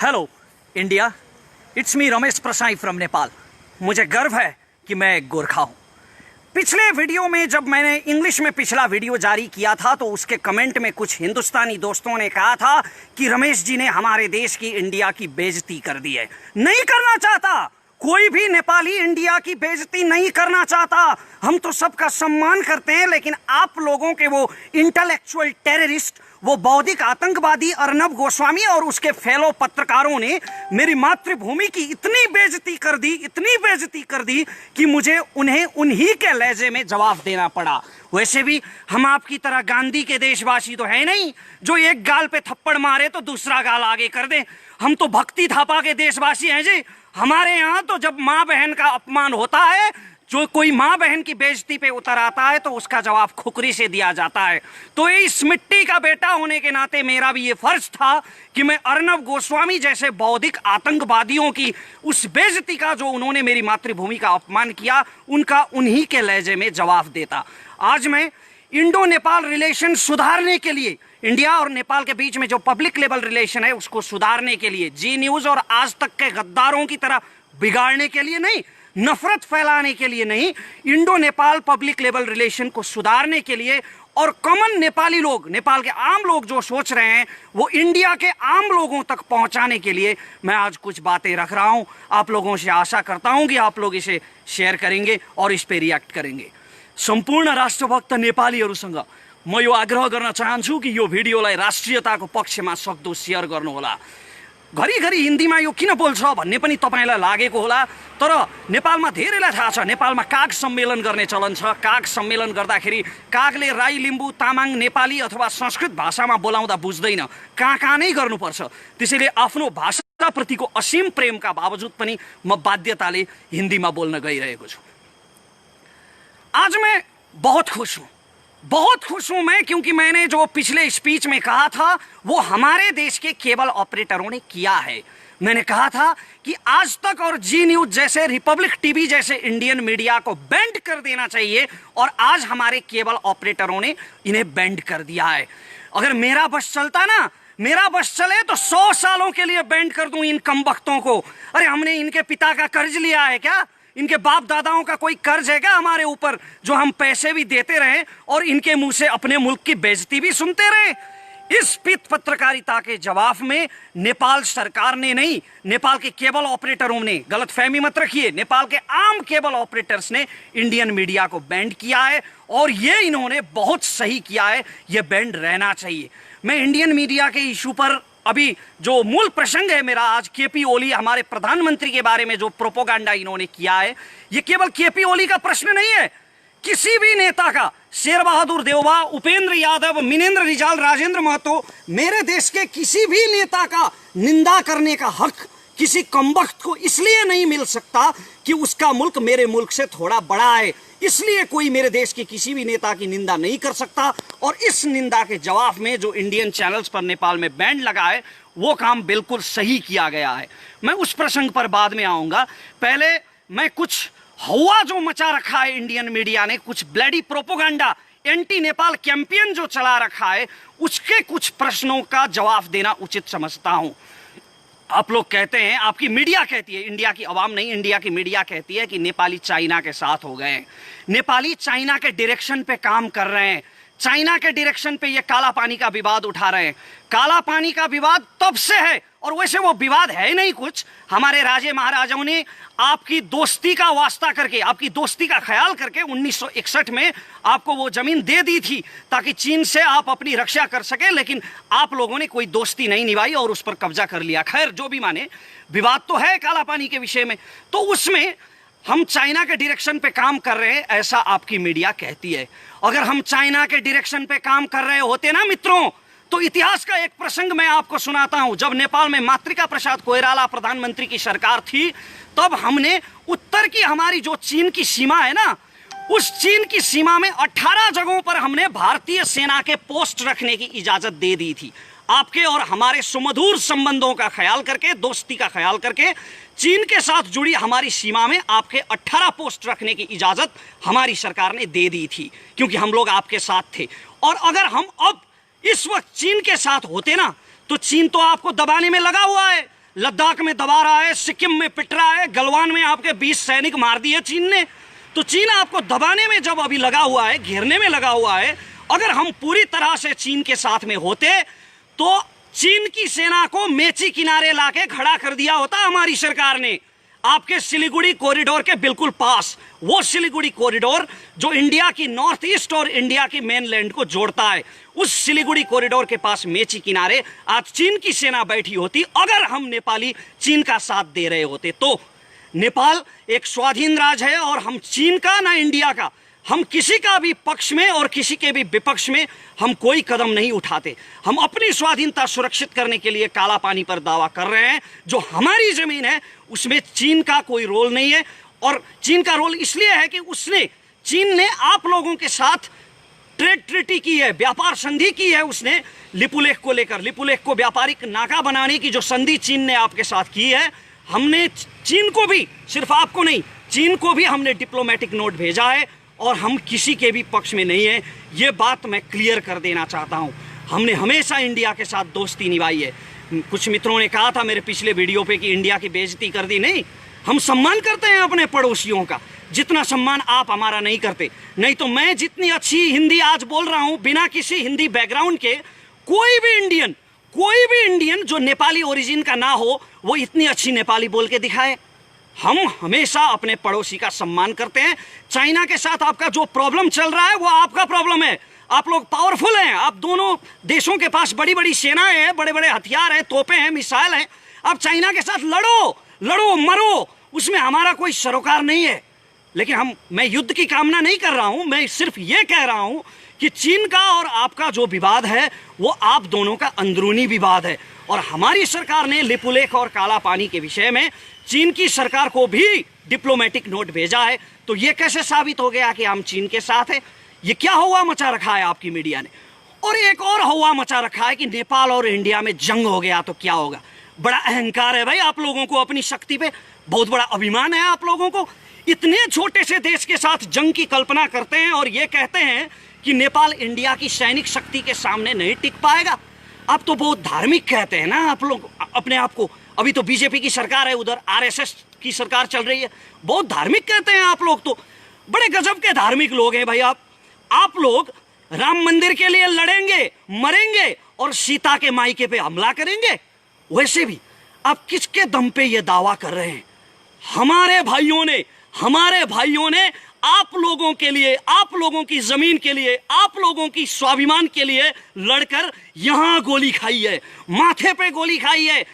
Hello India, it's me Ramesh Prasai from Nepal. मुझे गर्व है कि मैं एक गोरखा हूँ। पिछले वीडियो में जब मैंने इंग्लिश में पिछला वीडियो जारी किया था तो उसके कमेंट में कुछ हिंदुस्तानी दोस्तों ने कहा था कि रमेश जी ने हमारे देश की, इंडिया की बेइज्जती कर दी है। नहीं करना चाहता, कोई भी नेपाली इंडिया की बेइज्जती नहीं करना चाहता। हम तो सबका सम्मान करते हैं, लेकिन आप लोगों के वो इंटेलेक्चुअल टेररिस्ट, वो बौद्धिक आतंकवादी अर्नब गोस्वामी और उसके फेलो पत्रकारों ने मेरी मातृभूमि की इतनी बेइज्जती कर दी कि मुझे उन्हें उन्हीं के लहजे में जवाब देना पड़ा। वैसे भी हम आपकी तरह गांधी के देशवासी तो है नहीं जो एक गाल पे थप्पड़ मारे तो दूसरा गाल आगे कर दे। हम तो भक्ति थापा के देशवासी हैं जी। हमारे यहाँ तो जब माँ बहन का अपमान होता है, जो कोई माँ बहन की बेइज्जती पे उतर आता है तो उसका जवाब खुकरी से दिया जाता है। तो इस मिट्टी का बेटा होने के नाते मेरा भी ये फर्ज था कि मैं अर्नब गोस्वामी जैसे बौद्धिक आतंकवादियों की उस बेइज्जती का, जो उन्होंने मेरी मातृभूमि का अपमान किया, उनका उन्हीं के लहजे में जवाब देता। आज मैं इंडो नेपाल रिलेशन सुधारने के लिए, इंडिया और नेपाल के बीच में जो पब्लिक लेवल रिलेशन है उसको सुधारने के लिए, जी न्यूज और आज तक के गद्दारों की तरह बिगाड़ने के लिए नहीं, नफरत फैलाने के लिए नहीं, Indo Nepal public level relation को सुधारने के लिए और कॉमन नेपाली लोग, नेपाल के आम लोग जो सोच रहे हैं वो इंडिया के आम लोगों तक पहुंचाने के लिए मैं आज कुछ बातें रख रहा हूं। आप लोगों से आशा करता हूं कि आप लोग इसे शेयर करेंगे और इस पे रिएक्ट करेंगे। सम्पूर्ण राष्ट्रभक्त नेपालीहरूसँग म यो आग्रह गर्न चाहन्छु कि यो भिडियोलाई राष्ट्रियताको पक्षमा सक्दो शेयर गर्नुहोला। घरिघरि हिन्दीमा यो किन बोल्छ भन्ने पनि तपाईलाई लागेको होला, तर नेपालमा धेरैलाई थाहा छ नेपालमा काग सम्मेलन गर्ने चलन छ। काग सम्मेलन गर्दाखेरि कागले राई, लिम्बू, तामाङ, नेपाली अथवा संस्कृत भाषामा बोलाउँदा बुझ्दैन, कहाँ नै गर्नुपर्छ। त्यसैले आफ्नो भाषाप्रतिको असीम प्रेमका बावजुद पनि म बाध्यताले हिन्दीमा बोल्न गइरहेको छु। आज मैं बहुत खुश हूं मैं, क्योंकि मैंने जो पिछले स्पीच में कहा था वो हमारे देश के केबल ऑपरेटरों ने किया है। मैंने कहा था कि आज तक और जी न्यूज जैसे, रिपब्लिक टीवी जैसे इंडियन मीडिया को बैंड कर देना चाहिए, और आज हमारे केबल ऑपरेटरों ने इन्हें बैंड कर दिया है। अगर मेरा बस चलता ना, मेरा बस चले तो 100 सालों के लिए बैंड कर दूं इन कमबख्तों को। अरे हमने इनके पिता का कर्ज लिया है क्या? इनके बाप दादाओं का कोई कर्ज है क्या हमारे ऊपर, जो हम पैसे भी देते रहे और इनके मुंह से अपने मुल्क की बेइज्जती भी सुनते रहे? इस पित पत्रकारिता के जवाब में नेपाल सरकार ने नहीं, नेपाल के केबल ऑपरेटरों ने, गलतफहमी मत रखिए, नेपाल के आम केबल ऑपरेटर्स ने इंडियन मीडिया को बैंड किया है, और ये इन्होंने बहुत सही किया है। ये बैंड रहना चाहिए। मैं इंडियन मीडिया के इशू पर, अभी जो मूल प्रसंग है मेरा आज, केपी ओली, हमारे प्रधानमंत्री के बारे में जो प्रोपोगंडा इन्होंने किया है, ये केवल केपी ओली का प्रश्न नहीं है, किसी भी नेता का, शेर बहादुर देववा, उपेंद्र यादव, मिनेंद्र रिजाल, राजेंद्र महतो, मेरे देश के किसी भी नेता का निंदा करने का हक किसी कमबख्त को इसलिए नहीं मिल सकता कि उसका मुल्क मेरे मुल्क से थोड़ा बड़ा है। इसलिए कोई मेरे देश के किसी भी नेता की निंदा नहीं कर सकता, और इस निंदा के जवाब में जो इंडियन चैनल्स पर नेपाल में बैंड लगा है वो काम बिल्कुल सही किया गया है। मैं उस प्रसंग पर बाद में आऊंगा। पहले मैं कुछ हवा जो मचा रखा है इंडियन मीडिया ने, कुछ bloody propaganda, anti Nepal campaign जो चला रखा है, उसके कुछ प्रश्नों का जवाब देना उचित समझता हूं। आप लोग कहते हैं, आपकी मीडिया कहती है, इंडिया की आवाम नहीं, इंडिया की मीडिया कहती है कि नेपाली चाइना के साथ हो गए, नेपाली चाइना के डायरेक्शन पे काम कर रहे हैं, चाइना के डायरेक्शन पे ये काला पानी का विवाद उठा रहे हैं। काला पानी का विवाद तब से है, और वैसे वो विवाद है नहीं कुछ, हमारे राजे महाराजाओं ने आपकी दोस्ती का वास्ता करके, आपकी दोस्ती का ख्याल करके 1961 में आपको वो जमीन दे दी थी ताकि चीन से आप अपनी रक्षा कर सके, लेकिन आप लोगों ने कोई दोस्ती नहीं निभाई और उस पर कब्जा कर लिया। खैर, जो भी माने, विवाद तो है काला पानी के विषय में, तो उसमें हम चाइना के डायरेक्शन पे काम कर रहे हैं, ऐसा आपकी मीडिया कहती है। अगर हम चाइना के डायरेक्शन पे काम कर रहे होते ना मित्रों, तो इतिहास का एक प्रसंग मैं आपको सुनाता हूं। जब नेपाल में मातृका प्रसाद कोइराला प्रधानमंत्री की सरकार थी, तब हमने उत्तर की हमारी जो चीन की सीमा है ना, उस चीन की सीमा में 18 जगहों पर हमने भारतीय सेना के पोस्ट रखने की इजाजत दे दी थी। आपके और हमारे सुमधुर संबंधों का ख्याल करके, दोस्ती का ख्याल करके, चीन के साथ जुड़ी हमारी सीमा में आपके 18 पोस्ट रखने की इजाजत हमारी सरकार ने दे दी थी, क्योंकि हम लोग आपके साथ थे। और अगर हम अब इस वक्त चीन के साथ होते ना, तो चीन तो आपको दबाने में लगा हुआ है, लद्दाख में दबा रहा है, सिक्किम में पिट रहा है, गलवान में आपके 20 सैनिक मार दिए चीन ने। तो चीन आपको दबाने में जब अभी लगा हुआ है, घेरने में लगा हुआ है, अगर हम पूरी तरह से चीन के साथ में होते तो चीन की सेना को मेची किनारे लाके खड़ा कर दिया होता हमारी सरकार ने, आपके सिलीगुड़ी कॉरिडोर के बिल्कुल पास। वो सिलीगुड़ी कॉरिडोर जो इंडिया की नॉर्थ ईस्ट और इंडिया के मेनलैंड को जोड़ता है, उस सिलीगुड़ी कॉरिडोर के पास मेची किनारे आज चीन की सेना बैठी होती, अगर हम नेपाली चीन का साथ दे रहे होते तो। नेपाल एक स्वाधीन राज्य है और हम चीन का ना इंडिया का, हम किसी का भी पक्ष में और किसी के भी विपक्ष में हम कोई कदम नहीं उठाते। हम अपनी स्वाधीनता सुरक्षित करने के लिए काला पानी पर दावा कर रहे हैं। जो हमारी जमीन है उसमें चीन का कोई रोल नहीं है, और चीन का रोल इसलिए है कि चीन ने आप लोगों के साथ ट्रेड ट्रीटी की है, व्यापार संधि की है उसने लिपुलेख को लेकर। लिपुलेख को व्यापारिक नाका बनाने की जो संधि चीन ने आपके साथ की है, हमने चीन को भी, सिर्फ आपको नहीं, चीन को भी हमने डिप्लोमेटिक नोट भेजा है और हम किसी के भी पक्ष में नहीं है। ये बात मैं क्लियर कर देना चाहता हूं। हमने हमेशा इंडिया के साथ दोस्ती निभाई है। कुछ मित्रों ने कहा था मेरे पिछले वीडियो पे कि इंडिया की बेइज्जती कर दी। नहीं, हम सम्मान करते हैं अपने पड़ोसियों का, जितना सम्मान आप हमारा नहीं करते। नहीं तो मैं जितनी अच्छी हिंदी आज बोल रहा हूं बिना किसी हिंदी बैकग्राउंड के, कोई भी इंडियन जो नेपाली ओरिजिन का ना हो वो इतनी अच्छी नेपाली बोल के दिखाए। हम हमेशा अपने पड़ोसी का सम्मान करते हैं। चाइना के साथ आपका जो प्रॉब्लम चल रहा है वो आपका प्रॉब्लम है। आप लोग पावरफुल हैं, आप दोनों देशों के पास बड़ी बड़ी सेनाएं हैं, बड़े बड़े हथियार हैं, तोपें हैं, मिसाइल हैं। आप चाइना के साथ लड़ो मरो, उसमें हमारा कोई सरोकार नहीं है। लेकिन मैं युद्ध की कामना नहीं कर रहा हूं, मैं सिर्फ ये कह रहा हूं कि चीन का और आपका जो विवाद है वो आप दोनों का अंदरूनी विवाद है। और हमारी सरकार ने लिपुलेख और काला पानी के विषय में चीन की सरकार को भी डिप्लोमेटिक नोट भेजा है। तो ये कैसे साबित हो गया कि हम चीन के साथ हैं? ये क्या हवा मचा रखा है आपकी मीडिया ने? और एक और हवा मचा रखा है कि नेपाल और इंडिया में जंग हो गया तो क्या होगा। बड़ा अहंकार है भाई आप लोगों को अपनी शक्ति पे, बहुत बड़ा अभिमान है आप लोगों को। इतने छोटे से देश के साथ जंग की कल्पना करते हैं और ये कहते हैं कि नेपाल इंडिया की सैनिक शक्ति के सामने नहीं टिक पाएगा। आप तो बहुत धार्मिक कहते हैं ना आप लोग अपने आप को। अभी तो बीजेपी की सरकार है, उधर आरएसएस की सरकार चल रही है, बहुत धार्मिक कहते हैं आप लोग। तो बड़े गजब के धार्मिक लोग हैं भाई आप लोग राम मंदिर के लिए लड़ेंगे, मरेंगे और सीता के मायके पे हमला करेंगे। वैसे भी आप किसके दम पे ये दावा कर रहे हैं? हमारे भाइयों ने आप लोगों के लिए, आप लोगों की जमीन के लिए, आप लोगों की स्वाभिमान के लिए लड़कर यहां गोली खाई है, माथे पे गोली खाई है।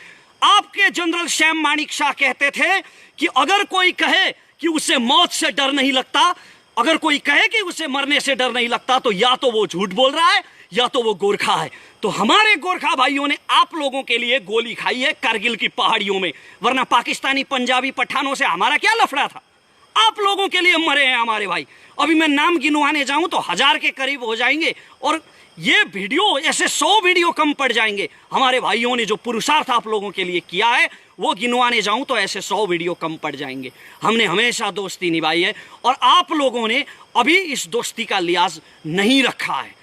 आपके जनरल श्याम माणिक शाह कहते थे कि अगर कोई कहे कि उसे मौत से डर नहीं लगता, अगर कोई कहे कि उसे मरने से डर नहीं लगता, तो या तो वो झूठ बोल रहा है या तो वो गोरखा है। तो हमारे गोरखा भाइयों ने आप लोगों के लिए गोली खाई है कारगिल की पहाड़ियों में, वरना पाकिस्तानी पंजाबी पठानों से हमारा क्या लफड़ा था? आप लोगों के लिए मरे हैं हमारे भाई। अभी मैं नाम गिनवाने जाऊं तो 1000 के करीब हो जाएंगे और ये वीडियो ऐसे 100 वीडियो कम पड़ जाएंगे। हमारे भाइयों ने जो पुरुषार्थ आप लोगों के लिए किया है वो गिनवाने जाऊं तो ऐसे 100 वीडियो कम पड़ जाएंगे। हमने हमेशा दोस्ती निभाई है और आप लोगों ने अभी इस दोस्ती का लिहाज नहीं रखा है।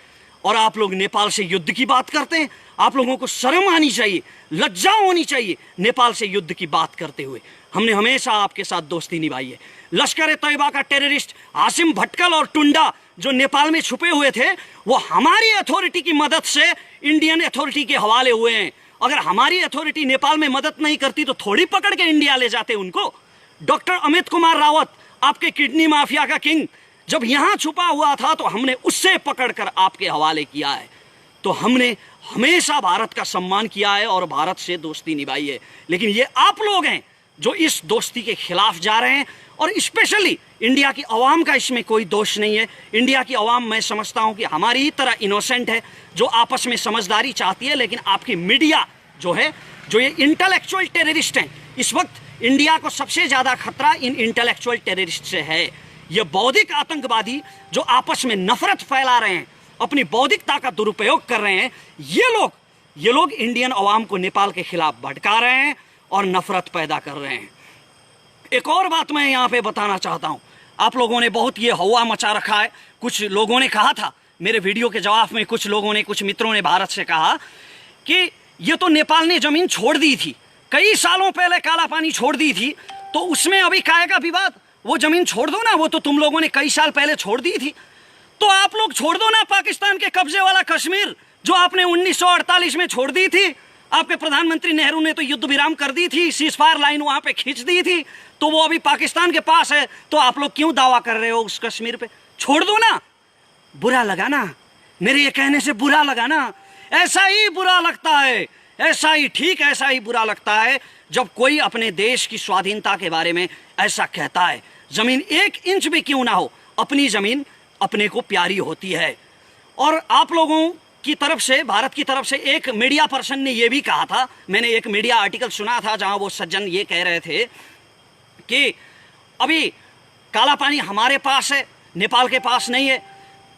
और आप लोग नेपाल से युद्ध की बात करते हैं। आप लोगों को शर्म आनी चाहिए, लज्जा होनी चाहिए नेपाल से युद्ध की बात करते हुए। हमने हमेशा आपके साथ दोस्ती निभाई है। लश्कर ए तैयबा का टेररिस्ट हाशिम भटकल और टुंडा जो नेपाल में छुपे हुए थे, वो हमारी अथॉरिटी की मदद से इंडियन अथॉरिटी के हवाले हुए हैं। अगर हमारी अथॉरिटी नेपाल में मदद नहीं करती तो थोड़ी पकड़ के इंडिया ले जाते उनको। डॉक्टर अमित कुमार रावत, आपके किडनी माफिया का किंग, जब यहां छुपा हुआ था तो हमने उससे पकड़कर आपके हवाले किया है। तो हमने हमेशा भारत का सम्मान किया है और भारत से दोस्ती निभाई है। लेकिन ये आप लोग हैं जो इस दोस्ती के खिलाफ जा रहे हैं। और स्पेशली इंडिया की आवाम का इसमें कोई दोष नहीं है। इंडिया की आवाम, मैं समझता हूं कि हमारी ही तरह इनोसेंट है, जो आपस में समझदारी चाहती है। लेकिन आपकी मीडिया जो है, जो ये इंटेलेक्चुअल टेररिस्ट हैं, इस वक्त इंडिया को सबसे ज्यादा खतरा इन इंटेलेक्चुअल टेररिस्ट से है। ये बौद्धिक आतंकवादी जो आपस में नफरत फैला रहे हैं, अपनी बौद्धिकता का दुरुपयोग कर रहे हैं, ये लोग इंडियन अवाम को नेपाल के खिलाफ भड़का रहे हैं और नफरत पैदा कर रहे हैं। एक और बात मैं यहाँ पे बताना चाहता हूँ। आप लोगों ने बहुत ये हवा मचा रखा है। कुछ लोगों ने कहा था मेरे वीडियो के जवाब में, कुछ मित्रों ने भारत से कहा कि ये तो नेपाल ने जमीन छोड़ दी थी, कई सालों पहले काला पानी छोड़ दी थी, तो उसमें अभी काहे का विवाद? वो जमीन छोड़ दो ना, वो तो तुम लोगों ने कई साल पहले छोड़ दी थी। तो आप लोग छोड़ दो ना पाकिस्तान के कब्जे वाला कश्मीर, जो आपने 1948 में छोड़ दी थी। आपके प्रधानमंत्री नेहरू ने तो युद्ध विराम कर दी थी, सीजफायर लाइन वहां पे खींच दी थी, तो वो अभी पाकिस्तान के पास है। तो आप लोग क्यों दावा कर रहे हो उस कश्मीर पे? छोड़ दो ना। बुरा लगा ना? मेरे ये कहने से बुरा लगा ना? ऐसा ही बुरा लगता है, ऐसा ही, ठीक ऐसा ही बुरा लगता है जब कोई अपने देश की स्वाधीनता के बारे में ऐसा कहता है। जमीन 1 इंच भी क्यों ना हो, अपनी जमीन अपने को प्यारी होती है। और आप लोगों की तरफ से, भारत की तरफ से एक मीडिया पर्सन ने यह भी कहा था, मैंने एक मीडिया आर्टिकल सुना था जहां वो सज्जन ये कह रहे थे कि अभी काला पानी हमारे पास है, नेपाल के पास नहीं है।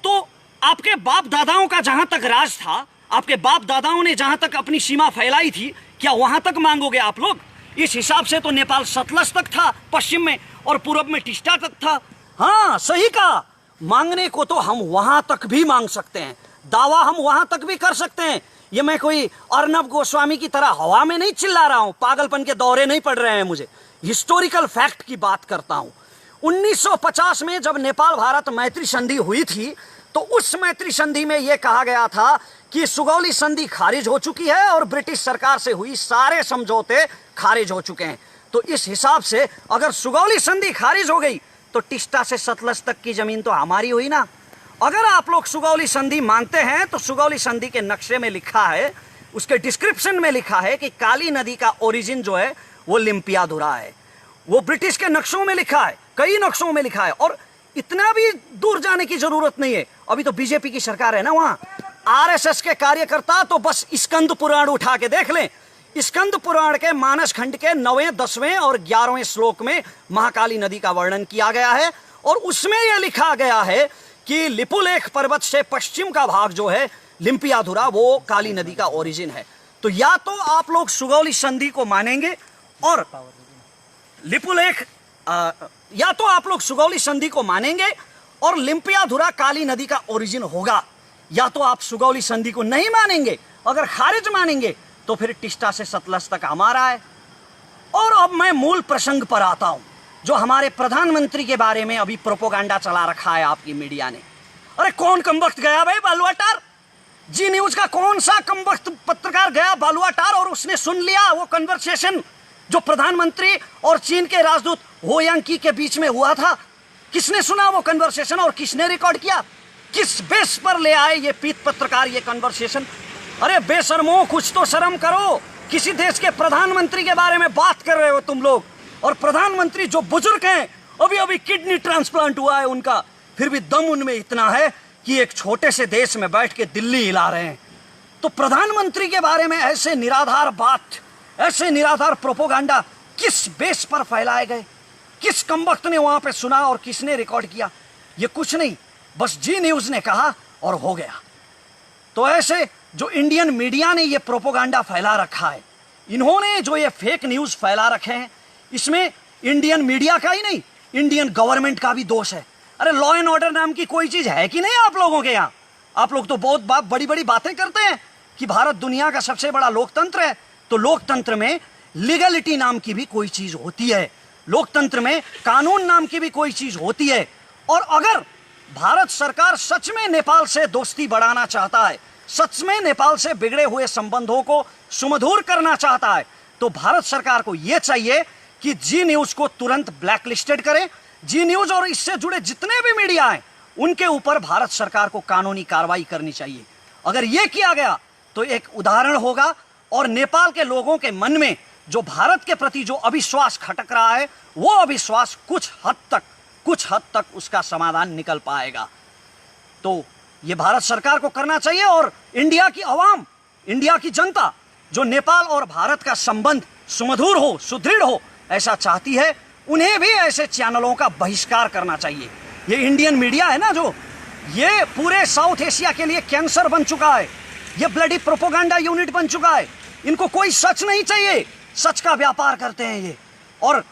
तो आपके बाप दादाओं का जहां तक राज था, आपके बाप दादाओं ने जहां तक अपनी सीमा फैलाई थी, क्या वहां तक मांगोगे आप लोग? इस हिसाब से तो नेपाल सतलज तक था पश्चिम में, और पूर्व में टिस्टा तक था। हाँ, सही कहा। मांगने को तो हम वहां तक भी मांग सकते हैं, दावा हम वहां तक भी कर सकते हैं। ये मैं कोई अर्नब गोस्वामी की तरह हवा में नहीं चिल्ला रहा हूं, पागलपन के दौरे नहीं पड़ रहे हैं मुझे, हिस्टोरिकल फैक्ट की बात करता हूं। 1950 में जब नेपाल भारत मैत्री संधि हुई थी, तो उस मैत्री संधि में यह कहा गया था कि सुगौली संधि खारिज हो चुकी है और ब्रिटिश सरकार से हुई सारे समझौते खारिज हो चुके हैं। तो इस हिसाब से अगर सुगौली संधि खारिज हो गई तो टिस्टा से सतलज तक की जमीन तो हमारी हुई ना। अगर आप लोग सुगौली संधि मानते हैं तो सुगौली संधि के नक्शे में लिखा है, उसके डिस्क्रिप्शन में लिखा है कि काली नदी का ओरिजिन जो है वो लिम्पियाधुरा है। वो ब्रिटिश के नक्शों में लिखा है, कई नक्शों में लिखा है। और इतना भी दूर जाने की जरूरत नहीं है, अभी तो बीजेपी की सरकार है ना वहां। आरएसएस के कार्यकर्ता तो बस स्कंद पुराण उठा के देख लें। स्कंद पुराण के मानस खंड के 9वें, 10वें और 11वें श्लोक में महाकाली नदी का वर्णन किया गया है, और उसमें यह लिखा गया है कि लिपुलेख पर्वत से पश्चिम का भाग जो है लिम्पियाधुरा, वो काली नदी का ओरिजिन है। तो या तो आप लोग सुगौली संधि को मानेंगे और लिपुलेख, या तो आप लोग सुगौली संधि को मानेंगे और लिम्पियाधुरा काली नदी का ओरिजिन होगा, या तो आप सुगौली संधि को नहीं मानेंगे। अगर खारिज मानेंगे तो फिर टिस्टा से सतलज तक हमारा है। और अब मैं मूल प्रसंग पर आता हूं, जो हमारे प्रधानमंत्री के बारे में अभी प्रोपोगंडा चला रखा है आपकी मीडिया ने। अरे कौन कमबख्त गया भाई बालुआटार? जी न्यूज का कौन सा कमबख्त पत्रकार गया बालुआटार और उसने सुन लिया वो कन्वर्सेशन जो प्रधानमंत्री और चीन के राजदूत हो यांकी के बीच में हुआ था? किसने सुना वो कन्वर्सेशन और किसने रिकॉर्ड किया? किस बेस पर ले आए ये पीत पत्रकार ये कन्वर्सेशन? अरे बेशर्मो, कुछ तो शर्म करो। किसी देश के प्रधानमंत्री के बारे में बात कर रहे हो तुम लोग, और प्रधानमंत्री जो बुजुर्ग हैं, अभी अभी किडनी ट्रांसप्लांट हुआ है उनका, फिर भी दम उनमें इतना है कि एक छोटे से देश में बैठ के दिल्ली हिला रहे हैं। तो प्रधानमंत्री के बारे में ऐसे निराधार बात, ऐसे निराधार प्रोपोगंडा किस बेस पर फैलाए गए? किस कमबख्त ने वहां पे सुना और किसने रिकॉर्ड किया? ये कुछ नहीं, बस जी न्यूज ने कहा और हो गया। तो ऐसे जो इंडियन मीडिया ने ये प्रोपोगंडा फैला रखा है, इन्होंने जो ये फेक न्यूज फैला रखे हैं, इसमें इंडियन मीडिया का ही नहीं, इंडियन गवर्नमेंट का भी दोष है। अरे लॉ एंड ऑर्डर नाम की कोई चीज है कि नहीं आप लोगों के यहाँ? आप लोग तो बहुत बड़ी बड़ी बातें करते हैं कि भारत दुनिया का सबसे बड़ा लोकतंत्र है। तो लोकतंत्र में लीगलिटी नाम की भी कोई चीज होती है, लोकतंत्र में कानून नाम की भी कोई चीज होती है। और अगर भारत सरकार सच में नेपाल से दोस्ती बढ़ाना चाहता है, सच में नेपाल से बिगड़े हुए संबंधों को सुमधुर करना चाहता है, तो भारत सरकार को यह चाहिए कि जी न्यूज को तुरंत ब्लैकलिस्टेड करे। जी न्यूज और इससे जुड़े जितने भी मीडिया हैं, उनके ऊपर भारत सरकार को कानूनी कार्रवाई करनी चाहिए। अगर यह किया गया तो एक उदाहरण होगा, और नेपाल के लोगों के मन में जो भारत के प्रति जो अविश्वास खटक रहा है, वो अविश्वास कुछ हद तक उसका समाधान निकल पाएगा। तो ये भारत सरकार को करना चाहिए, और इंडिया की आवाम, इंडिया की जनता जो नेपाल और भारत का संबंध सुमधुर हो, सुदृढ़ हो, ऐसा चाहती है, उन्हें भी ऐसे चैनलों का बहिष्कार करना चाहिए। ये इंडियन मीडिया है ना, जो ये पूरे साउथ एशिया के लिए कैंसर बन चुका है, ये ब्लडी प्रोपोगंडा यूनिट बन चुका है। इनको कोई सच नहीं चाहिए, सच का व्यापार करते हैं ये। और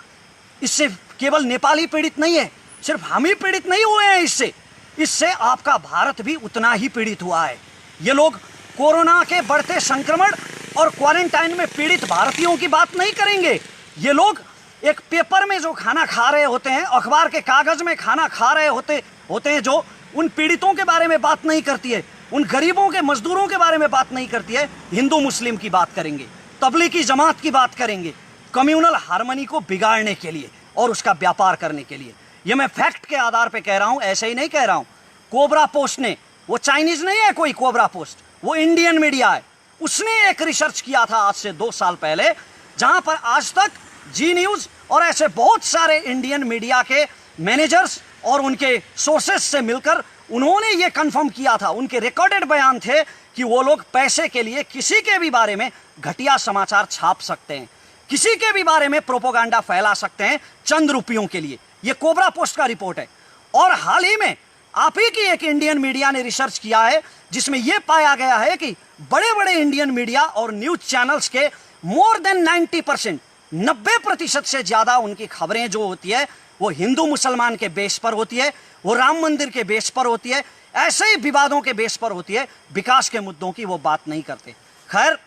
इससे केवल नेपाल ही पीड़ित नहीं है, सिर्फ हम ही पीड़ित नहीं हुए हैं इससे आपका भारत भी उतना ही पीड़ित हुआ है। ये लोग कोरोना के बढ़ते संक्रमण और क्वारंटाइन में पीड़ित भारतीयों की बात नहीं करेंगे। ये लोग एक पेपर में जो खाना खा रहे होते हैं, अखबार के कागज में खाना खा रहे होते हैं, जो उन पीड़ितों के बारे में बात नहीं करती है, उन गरीबों के मजदूरों के बारे में बात नहीं करती है। हिंदू मुस्लिम की बात करेंगे, तबलीगी जमात की बात करेंगे, कम्युनल हार्मनी को बिगाड़ने के लिए और उसका व्यापार करने के लिए। ये मैं फैक्ट के आधार पे कह रहा हूं, ऐसे ही नहीं कह रहा हूं। कोबरा पोस्ट ने, वो चाइनीज नहीं है कोई कोबरा पोस्ट, वो इंडियन मीडिया है, उसने एक रिसर्च किया था आज से 2 साल पहले, जहां पर आज तक जी न्यूज और ऐसे बहुत सारे इंडियन मीडिया के मैनेजर्स और उनके सोर्सेस से मिलकर उन्होंने ये कंफर्म किया था, उनके रिकॉर्डेड बयान थे कि वो लोग पैसे के लिए किसी के भी बारे में घटिया समाचार छाप सकते हैं, किसी के भी बारे में प्रोपोगंडा फैला सकते हैं चंद रुपयों के लिए। ये कोबरा पोस्ट का रिपोर्ट है। और हाल ही में आप ही की एक इंडियन मीडिया ने रिसर्च किया है, जिसमें यह पाया गया है कि बड़े बड़े इंडियन मीडिया और न्यूज चैनल्स के मोर देन 90%, 90% से ज्यादा उनकी खबरें जो होती है वो हिंदू मुसलमान के बेस पर होती है, वो राम मंदिर के बेस पर होती है, ऐसे ही विवादों के बेस पर होती है, विकास के मुद्दों की वो बात नहीं करते। खैर,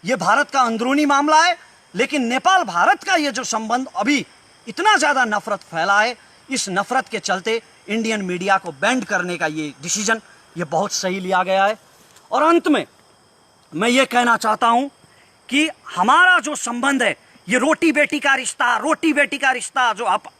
ये भारत का अंदरूनी मामला है, लेकिन नेपाल भारत का ये जो संबंध अभी इतना ज्यादा नफरत फैला है, इस नफरत के चलते इंडियन मीडिया को बैंड करने का ये डिसीजन ये बहुत सही लिया गया है। और अंत में मैं ये कहना चाहता हूं कि हमारा जो संबंध है, ये रोटी बेटी का रिश्ता, रोटी बेटी का रिश्ता जो आप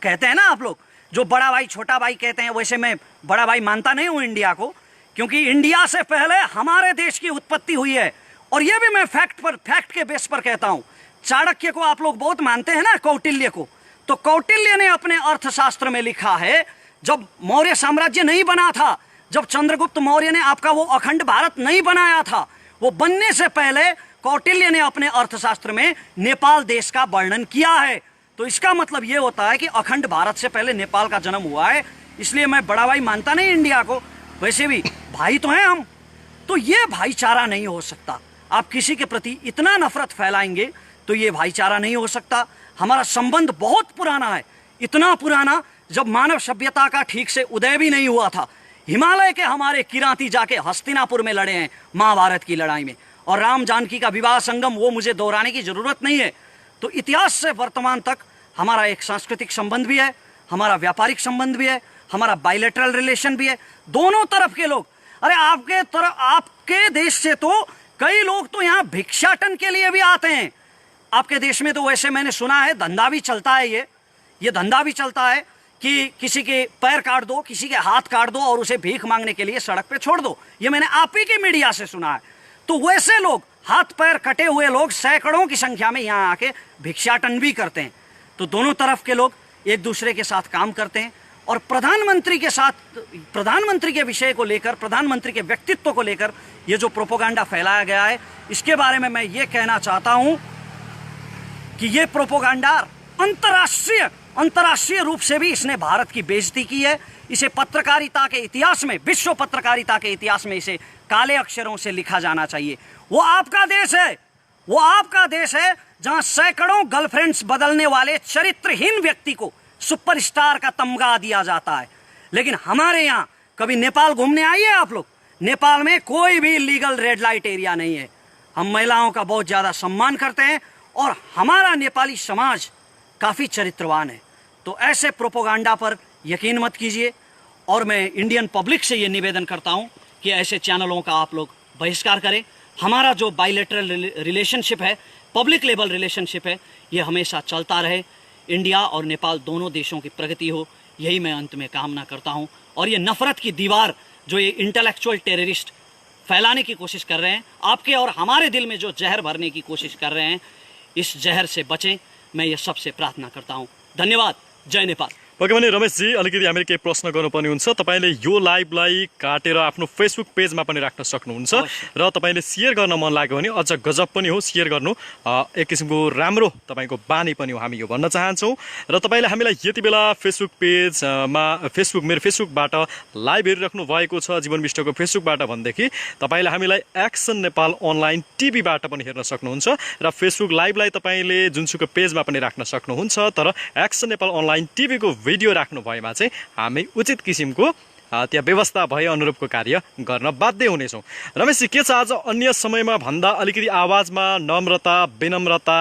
कहते हैं ना, आप लोग जो बड़ा भाई छोटा भाई कहते हैं, वैसे मैं बड़ा भाई मानता नहीं हूं इंडिया को, क्योंकि इंडिया से पहले हमारे देश की उत्पत्ति हुई है। और यह भी मैं फैक्ट के बेस पर कहता हूं। चाणक्य को आप लोग बहुत मानते हैं ना, कौटिल्य को, तो कौटिल्य ने अपने अर्थशास्त्र में लिखा है, जब मौर्य साम्राज्य नहीं बना था, जब चंद्रगुप्त मौर्य ने आपका वो अखंड भारत नहीं बनाया था, वो बनने से पहले कौटिल्य ने अपने अर्थशास्त्र में नेपाल देश का वर्णन किया है। तो इसका मतलब ये होता है कि अखंड भारत से पहले नेपाल का जन्म हुआ है। इसलिए मैं बड़ा भाई मानता नहीं इंडिया को, वैसे भी भाई तो हैं हम। तो ये भाईचारा नहीं हो सकता। आप किसी के प्रति इतना नफरत फैलाएंगे तो ये भाईचारा नहीं हो सकता। हमारा संबंध बहुत पुराना है, इतना पुराना जब मानव सभ्यता का ठीक से उदय भी नहीं हुआ था। हिमालय के हमारे किराती जाके हस्तिनापुर में लड़े हैं महाभारत की लड़ाई में, और राम जानकी का विवाह संगम वो मुझे दोहराने की जरूरत नहीं है। तो इतिहास से वर्तमान तक हमारा एक सांस्कृतिक संबंध भी है, हमारा व्यापारिक संबंध भी है, हमारा बायलैटरल रिलेशन भी है। दोनों तरफ के लोग, अरे आपके देश से तो कई लोग तो यहाँ भिक्षाटन के लिए भी आते हैं। आपके देश में तो वैसे मैंने सुना है धंधा भी चलता है, ये धंधा भी चलता है कि किसी के पैर काट दो, किसी के हाथ काट दो और उसे भीख मांगने के लिए सड़क पे छोड़ दो। ये मैंने आप ही के मीडिया से सुना है। तो वैसे लोग, हाथ पैर कटे हुए लोग सैकड़ों की संख्या में यहाँ आके भिक्षाटन भी करते हैं। तो दोनों तरफ के लोग एक दूसरे के साथ काम करते हैं। और प्रधानमंत्री के साथ, प्रधानमंत्री के विषय को लेकर, प्रधानमंत्री के व्यक्तित्व को लेकर ये जो प्रोपोगंडा फैलाया गया है, इसके बारे में मैं ये कहना चाहता हूं कि ये प्रोपोगंडा अंतर्राष्ट्रीय रूप से भी इसने भारत की बेइज्जती की है। इसे पत्रकारिता के इतिहास में, विश्व पत्रकारिता के इतिहास में इसे काले अक्षरों से लिखा जाना चाहिए। वो आपका देश है, वो आपका देश है जहां सैकड़ों गर्लफ्रेंड्स बदलने वाले चरित्रहीन व्यक्ति को सुपरस्टार का तमगा दिया जाता है। लेकिन हमारे यहां कभी नेपाल घूमने आइए आप लोग, नेपाल में कोई भी लीगल रेड लाइट एरिया नहीं है। हम महिलाओं का बहुत ज्यादा सम्मान करते हैं और हमारा नेपाली समाज काफी चरित्रवान है। तो ऐसे प्रोपोगंडा पर यकीन मत कीजिए। और मैं इंडियन पब्लिक से ये निवेदन करता हूं कि ऐसे चैनलों का आप लोग बहिष्कार करें। हमारा जो बायलैटरल रिलेशनशिप है, पब्लिक लेवल रिलेशनशिप है, ये हमेशा चलता रहे। इंडिया और नेपाल दोनों देशों की प्रगति हो, यही मैं अंत में कामना करता हूं। और ये नफरत की दीवार जो ये इंटेलेक्चुअल टेररिस्ट फैलाने की कोशिश कर रहे हैं, आपके और हमारे दिल में जो जहर भरने की कोशिश कर रहे हैं, इस जहर से बचें, मैं ये सबसे प्रार्थना करता हूं। धन्यवाद। जय नेपाल। ओके भने रमेशजी, अलिकति हामीले केही प्रश्न गर्नुपर्ने हुन्छ। तपाईँले यो लाइभलाई काटेर आफ्नो फेसबुक पेजमा पनि राख्न सक्नुहुन्छ र तपाईँले सेयर गर्न मन लाग्यो भने अझ गजब पनि हो, सेयर गर्नु एक किसिमको राम्रो तपाईँको बानी पनि हो, हामी यो भन्न चाहन्छौँ। र तपाईँले हामीलाई यति बेला फेसबुक पेजमा मेरो फेसबुकबाट लाइभ हेरिराख्नु भएको छ, जीवन विष्टको फेसबुकबाट भनेदेखि तपाईँले हामीलाई एक्सन नेपाल अनलाइन टिभीबाट पनि हेर्न सक्नुहुन्छ र फेसबुक लाइभलाई तपाईँले जुनसुकै पेजमा पनि राख्न सक्नुहुन्छ। तर एक्सन नेपाल अनलाइन टिभीको भिडियो राख्नु भएमा चाहिँ हामी उचित किसिमको त्यहाँ व्यवस्था भए अनुरूपको कार्य गर्न बाध्य हुनेछौँ। रमेशजी, के छ आज अन्य समयमा भन्दा अलिकति आवाजमा नम्रता विनम्रता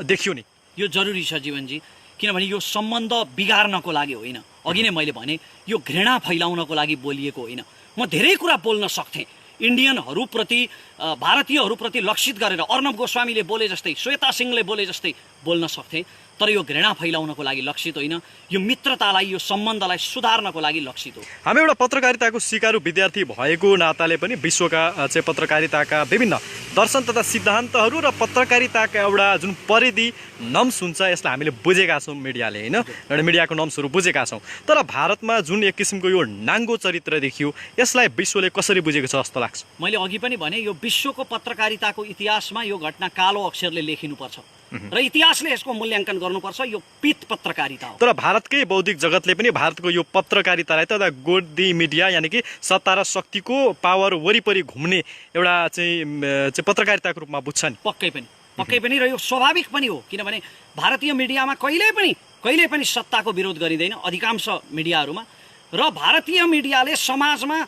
देखियो नि? यो जरुरी छ जीवनजी, किनभने यो सम्बन्ध बिगार्नको लागि होइन। अघि नै मैले भने यो घृणा फैलाउनको लागि बोलिएको होइन। म धेरै कुरा बोल्न सक्थेँ, इन्डियनहरूप्रति भारतीयहरूप्रति लक्षित गरेर अर्णव गोस्वामीले बोले जस्तै, श्वेता सिंहले बोले जस्तै बोल्न सक्थेँ, तर यो घृणा फैलाउनको लागि लक्षित होइन। यो मित्रतालाई, यो सम्बन्धलाई सुधार्नको लागि लक्षित हो। हामी एउटा पत्रकारिताको सिकारु विद्यार्थी भएको नाताले पनि विश्वका चाहिँ पत्रकारिताका विभिन्न दर्शन तथा सिद्धान्तहरू र पत्रकारिताका एउटा जुन परिधि नम्स हुन्छ यसलाई हामीले बुझेका छौँ मिडियाले, होइन? एउटा मिडियाको नम्सहरू बुझेका छौँ। तर भारतमा जुन एक किसिमको यो नाङ्गो चरित्र देखियो यसलाई विश्वले कसरी बुझेको छ जस्तो लाग्छ? मैले अघि पनि भने यो विश्वको पत्रकारिताको इतिहासमा यो घटना कालो अक्षरले लेखिनुपर्छ र इतिहासले यसको मूल्याङ्कन गर्नुपर्छ। यो पित पत्रकारिता हो। तर भारतकै बौद्धिक जगतले पनि भारतको यो पत्रकारितालाई त गोदी मिडिया यानि कि सत्ता र शक्तिको पावर वरिपरि घुम्ने एउटा चाहिँ पत्रकारिताको रूपमा बुझ्छ नि? पक्कै पनि र यो स्वाभाविक पनि हो, किनभने भारतीय मिडियामा कहिल्यै पनि सत्ताको विरोध गरिँदैन अधिकांश मिडियाहरूमा। र भारतीय मिडियाले समाजमा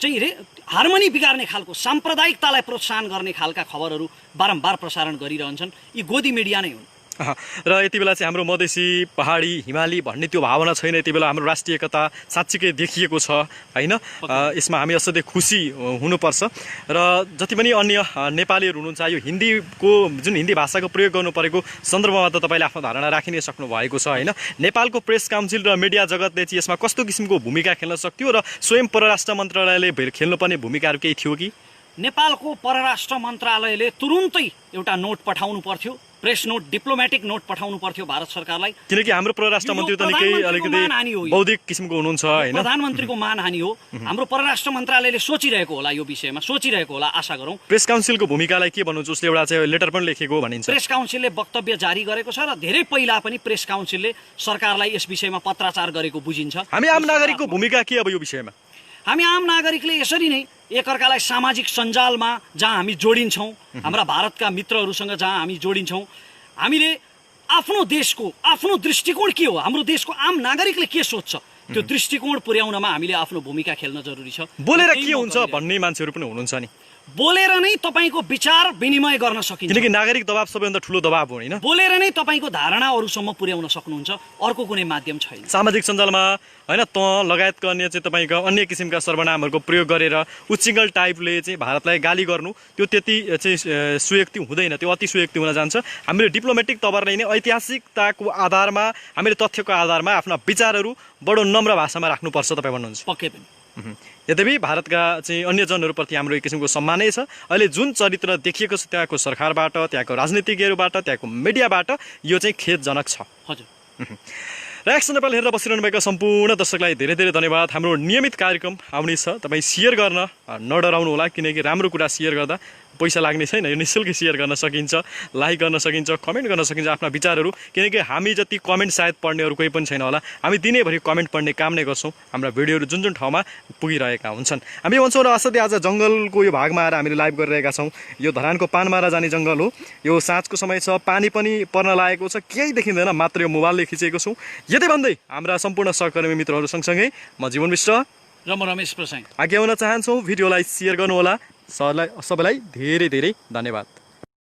चाहिँ हार्मोनी बिगार्ने खालको साम्प्रदायिकतालाई प्रोत्साहन गर्ने खालका खबरहरू बारम्बार प्रसारण गरिरहन्छन्। यी गोदी मिडिया नै हुन्। र यति बेला चाहिँ हाम्रो मधेसी पहाडी हिमाली भन्ने त्यो भावना छैन। यति बेला हाम्रो राष्ट्रिय एकता साँच्चीकै देखिएको छ, होइन? यसमा हामी असाध्यै खुसी हुनुपर्छ। र जति पनि अन्य नेपालीहरू हुनुहुन्छ यो हिन्दीको जुन हिन्दी भाषाको प्रयोग गर्नु परेको सन्दर्भमा त तपाईँले आफ्नो धारणा राखि नै सक्नु भएको छ, होइन? नेपालको प्रेस काउन्सिल र मिडिया जगतले चाहिँ यसमा कस्तो किसिमको भूमिका खेल्न सक्थ्यो र स्वयं परराष्ट्र मन्त्रालयले खेल्नुपर्ने भूमिकाहरू केही थियो कि? नेपालको परराष्ट्र मन्त्रालयले तुरुन्तै एउटा नोट पठाउनु पर्थ्यो, प्रेस नोट, डिप्लोमेटिक नोट पठाउनु पर्थ्यो भारत सरकारलाई, किनकि हाम्रो परराष्ट्र मन्त्री त निकै अलिकति बौद्धिक किसिमको हुनुहुन्छ, होइन? प्रधानमन्त्रीको मानहानि हो। हाम्रो परराष्ट्र मन्त्रालयले सोचिरहेको होला, यो विषयमा सोचिरहेको होला, आशा गरौँ। प्रेस काउन्सिलको भूमिकालाई के भन्नुहुन्छ? उसले एउटा चाहिँ लेटर पनि लेखेको भनिन्छ। प्रेस काउन्सिलले वक्तव्य जारी गरेको छ र धेरै पहिला पनि प्रेस काउन्सिलले सरकारलाई यस विषयमा पत्राचार गरेको बुझिन्छ। हामी आम नागरिकको भूमिका के अब यो विषयमा? हामी आम नागरिकले यसरी नै एकअर्कालाई सामाजिक सञ्जालमा जहाँ हामी जोडिन्छौँ, हाम्रा भारतका मित्रहरूसँग जहाँ हामी जोडिन्छौँ, हामीले आफ्नो देशको आफ्नो दृष्टिकोण के हो, हाम्रो देशको आम नागरिकले के सोच्छ, त्यो दृष्टिकोण पुर्याउनमा हामीले आफ्नो भूमिका खेल्न जरुरी छ। बोलेर के हुन्छ भन्ने मान्छेहरू पनि हुनुहुन्छ नि? बोलेर नै तपाईँको विचार विनिमय गर्न सकिन्छ, किनकि नागरिक दबाव सबैभन्दा ठुलो दबाव हो, होइन? बोलेर नै तपाईँको धारणा अरूसम्म पुर्याउन सक्नुहुन्छ, अर्को कुनै माध्यम छैन। सामाजिक सञ्जालमा, होइन, लगायतका अन्य चाहिँ तपाईँका अन्य किसिमका सर्वनामहरूको प्रयोग गरेर उच्चिङ्गल टाइपले चाहिँ भारतलाई गाली गर्नु त्यो त्यति चाहिँ सुयुक्ति हुँदैन, त्यो अति सुयुक्ति हुन जान्छ। हामीले डिप्लोमेटिक तवरले नै ऐतिहासिकताको आधारमा, हामीले तथ्यको आधारमा आफ्ना विचारहरू बडो नम्र भाषामा राख्नुपर्छ, तपाईँ भन्नुहुन्छ? पक्कै पनि। यद्यपि भारतका चाहिँ अन्य जनहरूप्रति हाम्रो एक किसिमको सम्मानै छ। अहिले जुन चरित्र देखिएको छ त्यहाँको सरकारबाट, त्यहाँको राजनीतिज्ञहरूबाट, त्यहाँको मिडियाबाट यो चाहिँ खेदजनक छ। हजुर। र एक्सन नेपाल हेरेर बसिरहनु भएका सम्पूर्ण दर्शकलाई धेरै धेरै धन्यवाद। हाम्रो नियमित कार्यक्रम आउने छ, तपाईँ सेयर गर्न नडराउनु होला, किनकि राम्रो कुरा सेयर गर्दा पैसा लाग्ने छैन, यो निःशुल्क सेयर गर्न सकिन्छ, लाइक गर्न सकिन्छ, कमेन्ट गर्न सकिन्छ आफ्ना विचारहरू, किनकि हामी जति कमेन्ट सायद पढ्नेहरू कोही पनि छैन होला। हामी दिनैभरि कमेन्ट पढ्ने काम नै गर्छौँ, हाम्रा भिडियोहरू जुन जुन ठाउँमा पुगिरहेका हुन्छन्। हामी भन्छौँ र असाध्यै आज जङ्गलको यो भागमा आएर हामीले लाइभ गरिरहेका छौँ। यो धरानको पानमारा जाने जङ्गल हो, यो साँझको समय छ, पानी पनि पर्न लागेको छ, केही देखिँदैन, मात्र यो मोबाइलले खिचेको छौँ। यति भन्दै हाम्रा सम्पूर्ण सहकर्मी मित्रहरू सँगसँगै म जीवन विष्ट र म रमेश प्रसाई आज्ञा हुन चाहन्छौँ। भिडियोलाई सेयर गर्नुहोला। सबैलाई धेरै धेरै धन्यवाद।